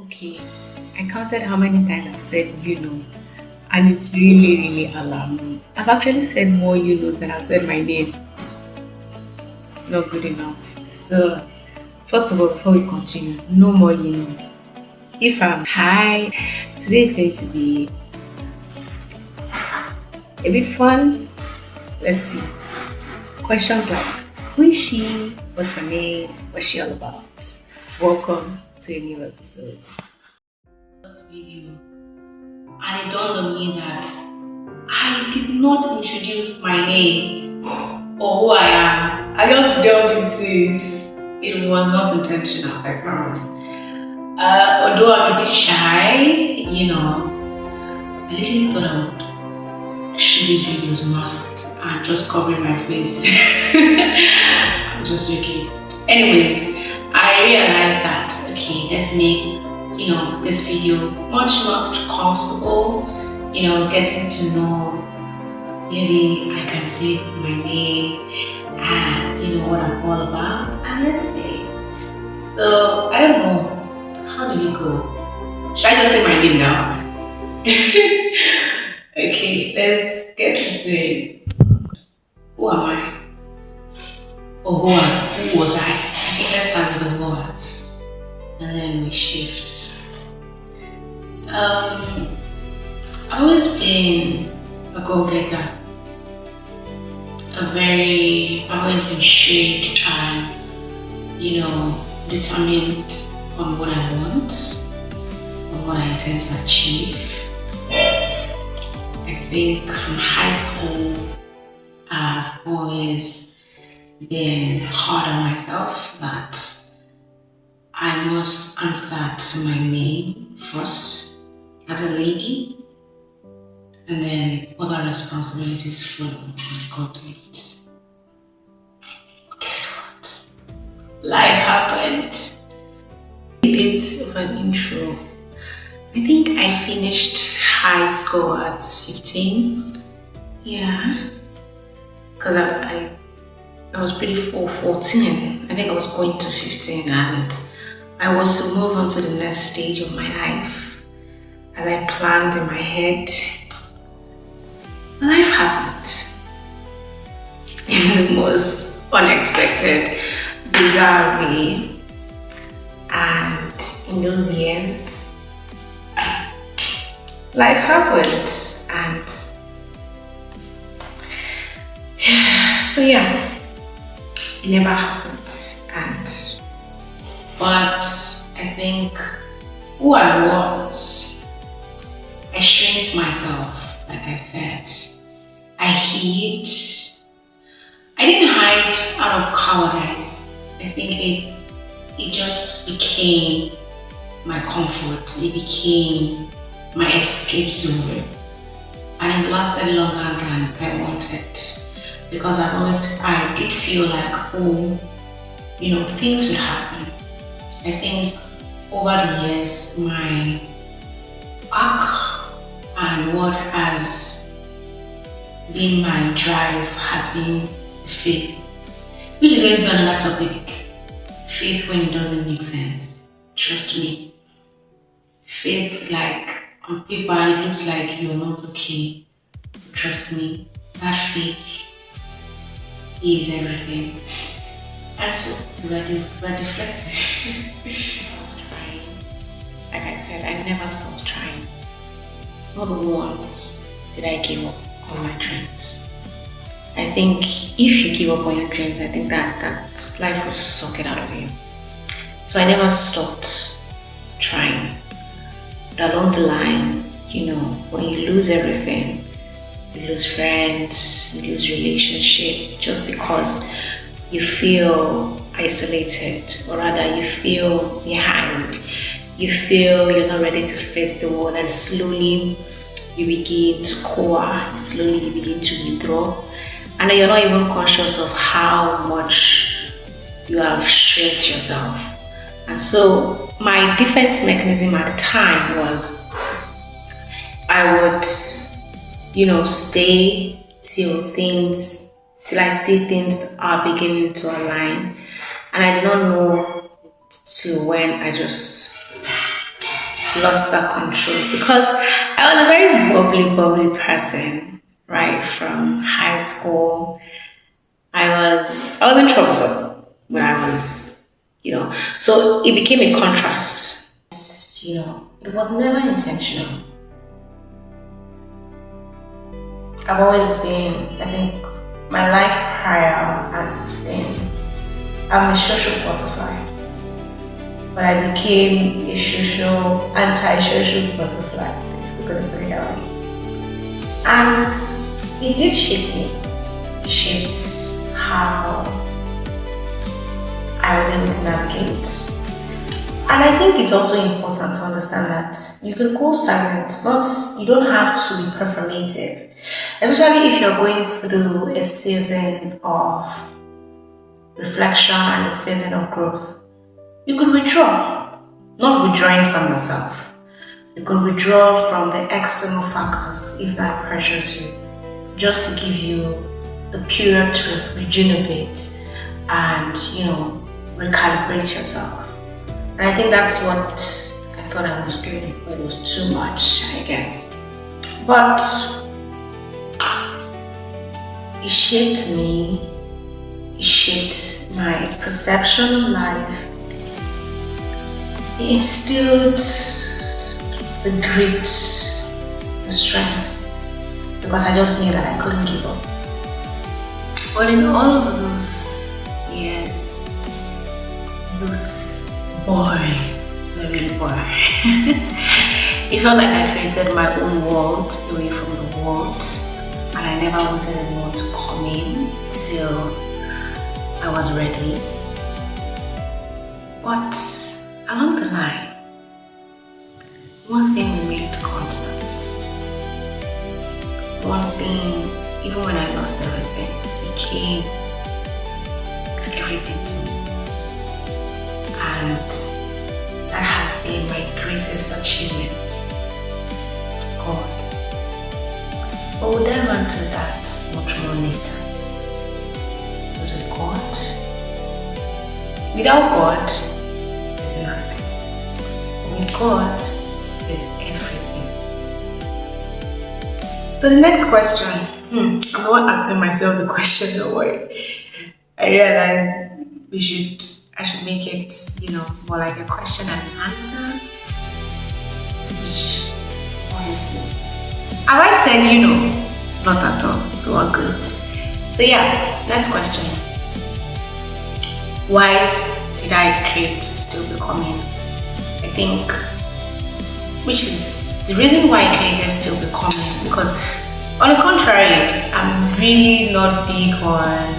Okay, I counted how many times I've said and it's really, really alarming. I've actually said more than I've said my name. Not good enough. So, first of all, before we continue, no more If I'm hi, today is going to be a bit fun. Let's see. Questions like, who is she? What's her name? What's she all about? Welcome to a new episode. This video, and it dawned on me that I did not introduce my name or who I am. I just delved into it. It was not intentional, I promise. Although I'm a bit shy, I literally thought I would shoot these videos masked and just covering my face. I'm just joking. Anyways, I realized that okay, let's make this video much more comfortable. Getting to know. Maybe I can say my name and what I'm all about. And let's see. So I don't know. How do we go? Should I just say my name now? Okay, let's get into it. Who am I? Or who was I? I think let's start with the words. And then we shift. I've always been a go-getter. I've always been shaped and, determined on what I want, on what I intend to achieve. I think from high school, I've always been hard on myself that I must answer to my name first as a lady, and then other responsibilities follow as God wills. Guess what? Life happened. A bit of an intro. I think I finished high school at 15. Yeah. Because I was pretty 14. I think I was going to 15 and I was to move on to the next stage of my life. As I planned in my head, life happened in the most unexpected, bizarre way. And in those years, life happened. And so yeah, it never happened. But I think who I was, I strengthened myself, like I said. I hid. I didn't hide out of cowardice. I think it just became my comfort. It became my escape zone. And it lasted longer than I wanted. Because I did feel like, things would happen. I think over the years, my arc and what has been my drive has been faith, which is going to be another topic. Faith when it doesn't make sense. Trust me. Faith, like on paper, it looks like you're not okay. Trust me, that faith is everything. And so, we're deflected. I was trying. Like I said, I never stopped trying. Not once did I give up on my dreams. I think if you give up on your dreams, I think that life will suck it out of you. So I never stopped trying. But along the line, when you lose everything, you lose friends, you lose relationship, just because you feel isolated, or rather you feel behind, you feel you're not ready to face the world, and slowly you begin to cower, slowly you begin to withdraw, and you're not even conscious of how much you have shrinked yourself. And so my defense mechanism at the time was I would, stay till I see things are beginning to align. And I did not know till when I just lost that control because I was a very bubbly person, right? From high school, I wasn't troublesome when I was, so it became a contrast. It was never intentional. I've always been, I think, my life prior has been, I'm a social butterfly, but I became a anti-social butterfly, if we're going to put it that way. And it did shape me. It shaped how I was able to navigate. And I think it's also important to understand that you can go silent, you don't have to be performative. Especially if you're going through a season of reflection and a season of growth. You could withdraw, not withdrawing from yourself. You could withdraw from the external factors if that pressures you, just to give you the period to regenerate and, recalibrate yourself. And I think that's what I thought I was doing. It was too much, I guess. But it shaped me. It shaped my perception of life. It instilled the grit, the strength, because I just knew that I couldn't give up. But in all of those years, those really boy, it felt like I created my own world away from the world, and I never wanted anyone to come in till I was ready. But along the line, one thing remained constant. One thing, even when I lost everything, became everything to me. And that has been my greatest achievement. God. But we'll dive into that much more later. Because with God, without God, there's nothing. With God, there's everything. So the next question, I'm the one asking myself the question, don't worry. I realized I should make it, more like a question and an answer. Which, obviously, have I said, not at all, so we're good. So yeah, next question. Why did I create Still Becoming? I think, which is the reason why I created Still Becoming, because on the contrary, I'm really not big on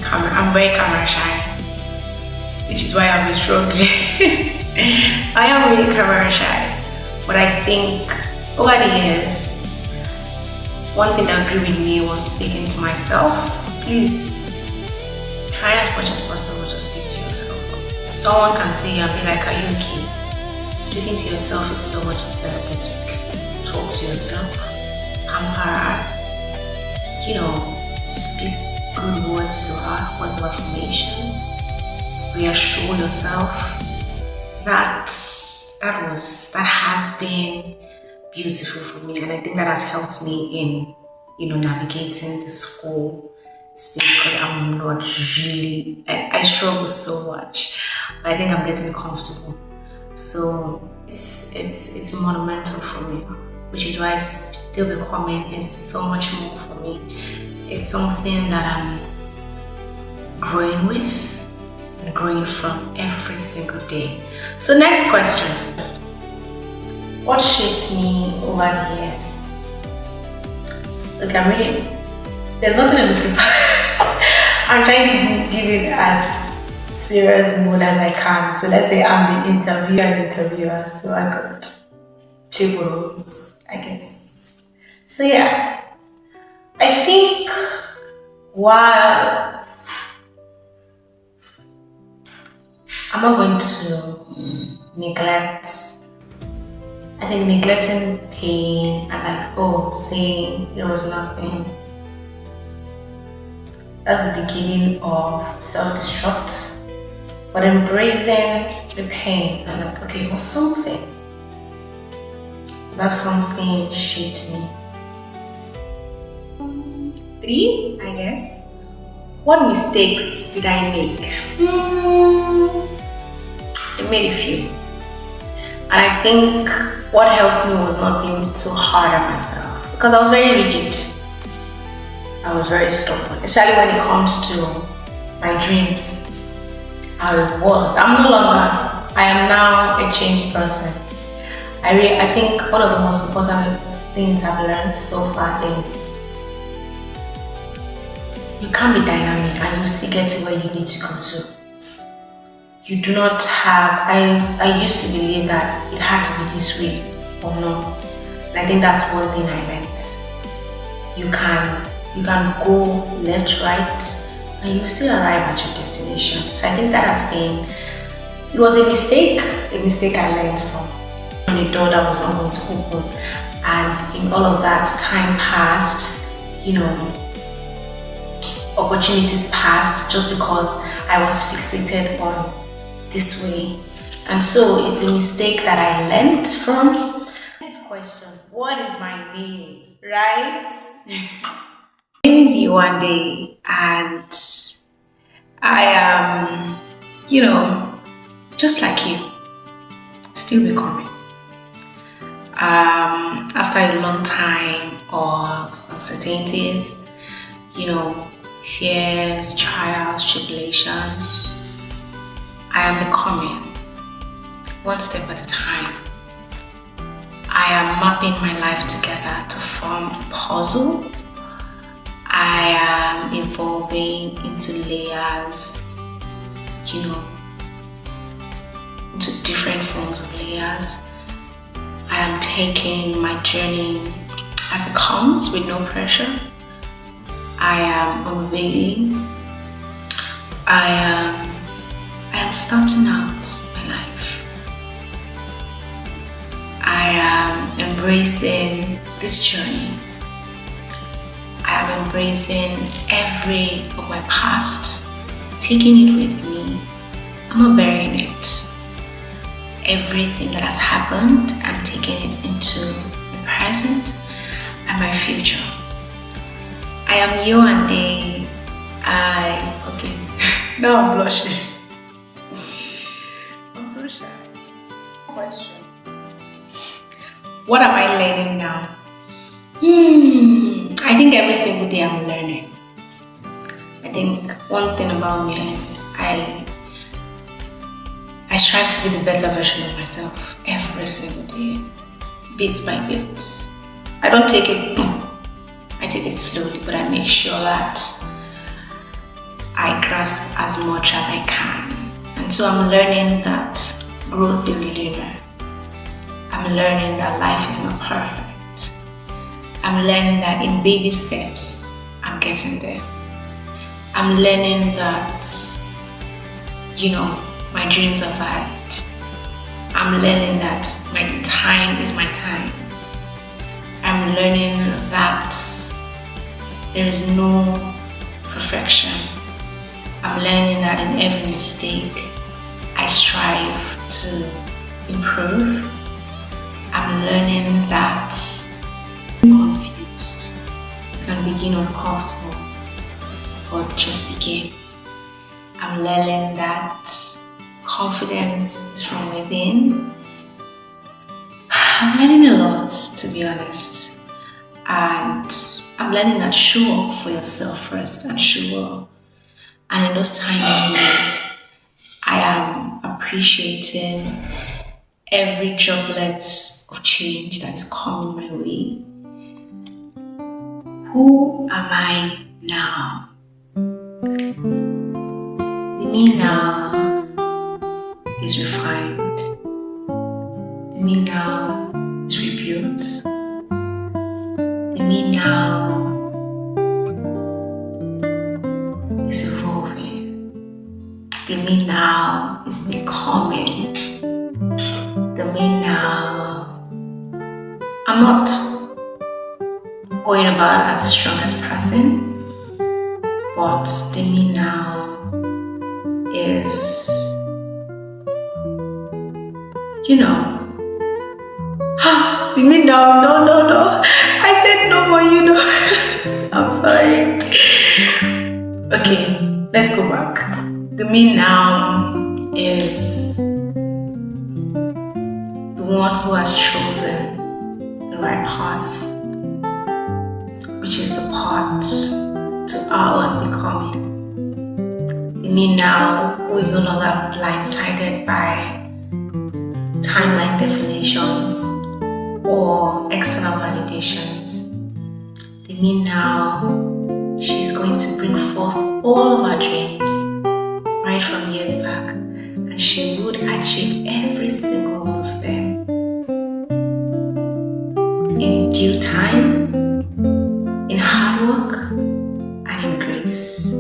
camera. I'm very camera shy, which is why I've been struggling. I am really camera shy, but I think over the years, one thing that grew with me was speaking to myself. Please try as much as possible to speak to yourself. Someone can see you and be like, are you okay? Speaking to yourself is so much therapeutic. Talk to yourself, pamper her, speak good words to her, words of affirmation, reassure yourself. That has been beautiful for me, and I think that has helped me in navigating this whole space, because I'm not really, I struggle so much, but I think I'm getting comfortable. So it's monumental for me, which is why Still Becoming is so much more for me. It's something that I'm growing with and growing from every single day. So next question. What shaped me over the years? Look, I'm reading. There's nothing in the paper. I'm trying to give it as serious mode as I can. So let's say I'm the interviewer and interviewer, so I could play both roles, I guess. So yeah, I think while I'm not going to neglect, I think neglecting pain and saying there was nothing, that's the beginning of self-destruct. But embracing the pain and okay, it was something. That's something shaped me. Three, I guess. What mistakes did I make? I made a few. And I think what helped me was not being too hard on myself. Because I was very rigid. I was very stubborn. Especially when it comes to my dreams. I was. I'm no longer. I am now a changed person. I think one of the most important things I've learned so far is you can't be dynamic and you still get to where you need to go to. You do not have, I used to believe that it had to be this way or no. And I think that's one thing I learned. You can go left, right, and you still arrive at your destination. So I think that has been, it was a mistake I learned from. The door that was not going to open. And in all of that, time passed, opportunities passed just because I was fixated on this way. And so it's a mistake that I learned from. Next question, what is my name, right? My name is Yuande and I am, just like you, still becoming. After a long time of uncertainties, fears, trials, tribulations, I am becoming one step at a time. I am mapping my life together to form a puzzle. I am evolving into layers, into different forms of layers. I am taking my journey as it comes with no pressure. I am unveiling. I am starting out my life. I am embracing this journey. I am embracing every of my past, taking it with me. I'm not burying it. Everything that has happened, I'm taking it into the present and my future. I am you and they. Okay. Now I'm blushing. I'm so shy. Question. What am I learning now? I think every single day I'm learning. I think one thing about me is I strive to be the better version of myself every single day, bit by bit. I don't take it boom. I take it slowly, but I make sure that I grasp as much as I can. And so I'm learning that growth is linear. I'm learning that life is not perfect. I'm learning that in baby steps, I'm getting there. I'm learning that, my dreams are valid. I'm learning that my time is my time. I'm learning that there is no perfection. I'm learning that in every mistake, I strive to improve. I'm learning that confused can begin uncomfortable, but just begin. I'm learning that confidence is from within. I'm learning a lot, to be honest. And I'm learning that show up for yourself first and show up. And in those tiny moments, I am appreciating every droplet of change that is coming my way. Who am I now? The me now is refined. The me now is rebuilt. The me now is evolving. The me now is becoming. The me now, I'm not going about as the strongest person, but the me now is, You mean now? No, no, no. I said no more, you know. I'm sorry. Okay, let's go back. The me now is the one who has chosen the right path, which is the path to our own becoming. The me now who is no longer blindsided by timeline definitions or external validations. The me now, she's going to bring forth all of our dreams right from years back, and she would achieve every single one of them in due time, in hard work, and in grace.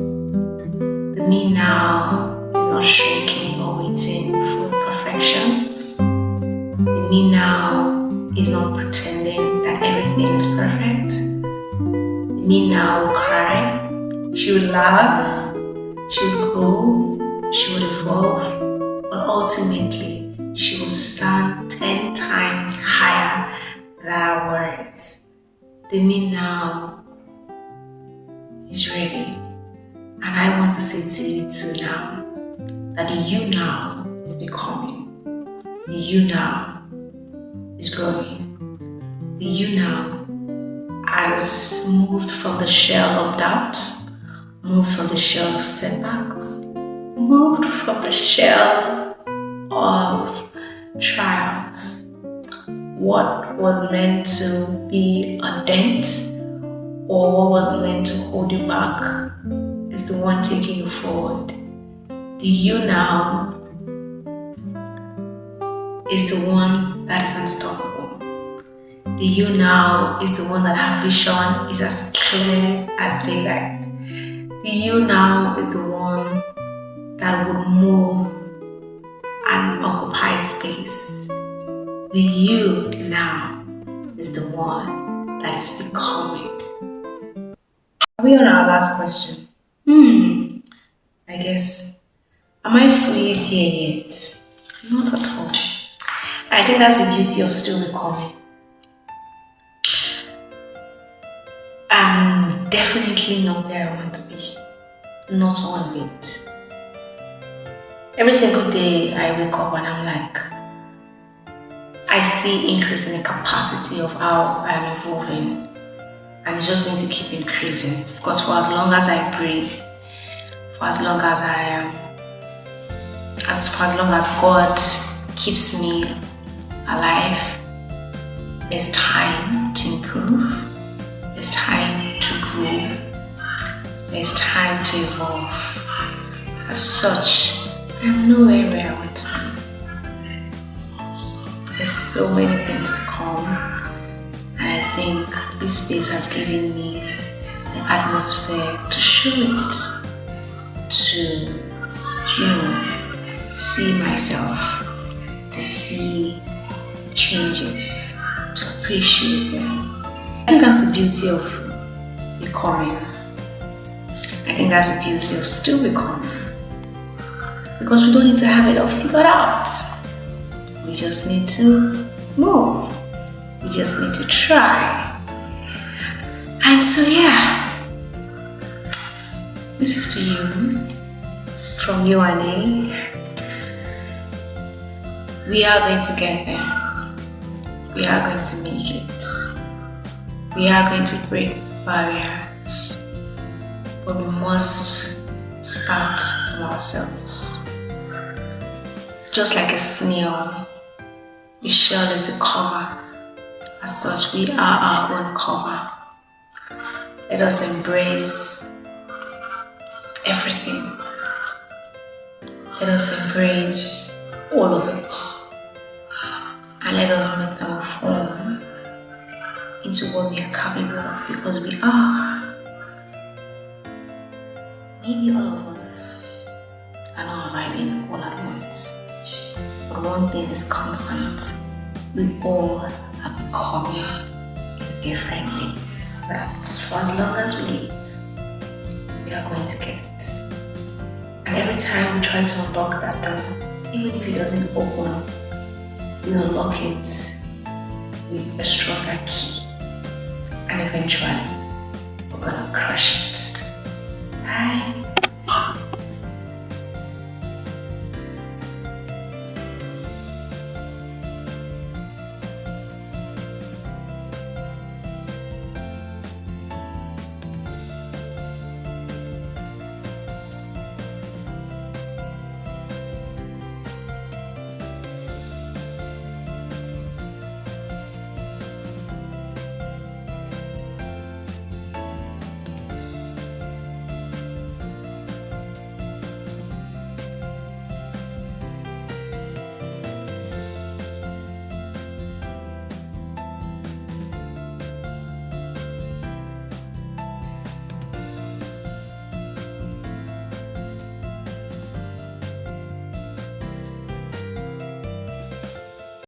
The me now is not shrinking or waiting for perfection. The me now is not pretending that everything is perfect. The me now will cry. She would laugh. She would grow. She would evolve. But ultimately, she will stand 10 times higher than our words. The me now is ready. And I want to say to you too now that the you now is becoming. The you now is growing. The you now has moved from the shell of doubt, moved from the shell of setbacks, moved from the shell of trials. What was meant to be a dent or what was meant to hold you back is the one taking you forward. The you now is the one that is unstoppable. The you now is the one that her vision is as clear as daylight. The you now is the one that would move and occupy space. The you now is the one that is becoming. Are we on our last question? I guess. Am I fully there yet? Not at all. I think that's the beauty of still becoming. I'm definitely not where I want to be. Not one bit. Every single day I wake up and I'm like, I see increase in the capacity of how I'm evolving. And it's just going to keep increasing. Because for as long as I breathe, for as long as I am, for as long as God keeps me alive, there's time to improve, there's time to grow, there's time to evolve. As such, I'm nowhere where I want to be. There's so many things to come, and I think this space has given me the atmosphere to show it, to, see myself, to see changes, to appreciate them. I think that's the beauty of becoming. I think that's the beauty of still becoming. Because we don't need to have it all figured out. We just need to move. We just need to try. And so this is to you, from you and me. We are going to get there. We are going to make it. We are going to break barriers. But we must start from ourselves. Just like a snail, the shell is the cover. As such, we are our own cover. Let us embrace everything. Let us embrace all of it. And let us make them form into what we are capable of, because we are. Maybe all of us are not arriving all at once. But one thing is constant. We all are becoming in different ways. That for as long as we live, we are going to get it. And every time we try to unlock that door, even if it doesn't open, we unlock it with a stronger key. And eventually, we're gonna crush it. Bye.